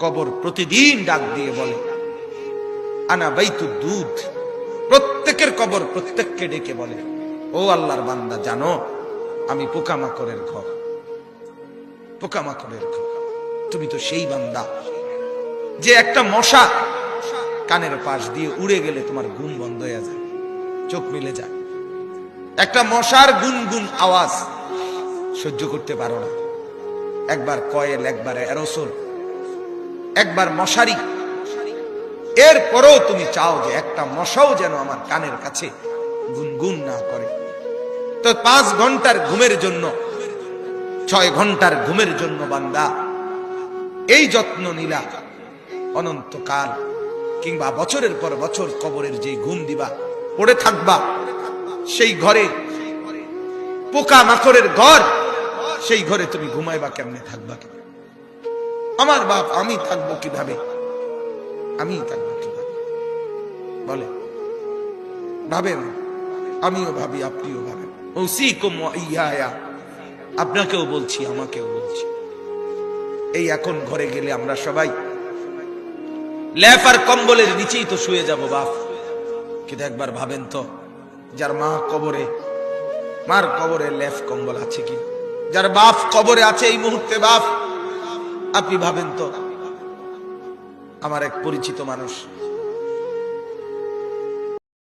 কবর প্রতিদিন ডাক দিয়ে বলে আনা বাইতুদ দুধ। প্রত্যেকের কবর প্রত্যেককে ডেকে বলে, ও আল্লাহর বান্দা, জানো আমি পোকামাকড়ের ঘর, পোকামাকড়ের ঘর। তুমি তো সেই বান্দা যে একটা মশা কানের পাশ দিয়ে উড়ে গেলে তোমার ঘুম বন্ধ হয়ে যায়, চোখ মিলে যায়। একটা মশার গুনগুন আওয়াজ সহ্য করতে পারো না। একবার কয়েল, একবার অ্যারোসোল, একবার মশারি, এরপরও তুমি চাও যে একটা মশাও যেন আমার কানের কাছে গুনগুন না করে। তো 5 ঘন্টার ঘুমের জন্য, 6 ঘন্টার ঘুমের জন্য বান্দা এই যত্ন নিলা, অনন্তকাল কিংবা বছরের পর বছর কবরের যে ঘুম দিবা, পড়ে থাকবা সেই ঘরে, পোকা মাকড়ের ঘর, সেই ঘরে তুমি ঘুমাইবা কেমনে, থাকবা কেমনে? আমার বাপ, আমি থাকবো কিভাবে? আমি থাকবো কিভাবে বলে? ভাবেন, আমিও ভাবি, আপনিও ভাবেন। ওসিকুম ওয়া ইয়া, আপনাকেও বলছি, আমাকেও বলছি। এই এখন ঘরে গেলে আমরা সবাই লেপ আর কম্বলের নিচেই তো শুয়ে যাব বাপ, কিন্তু একবার ভাবেন তো, যার মা কবরে, মার কবরে লেপ কম্বল আছে কি? যার বাপ কবরে আছে এই মুহূর্তে, বাপ আপনি ভাবেন তো। আমার এক পরিচিত মানুষ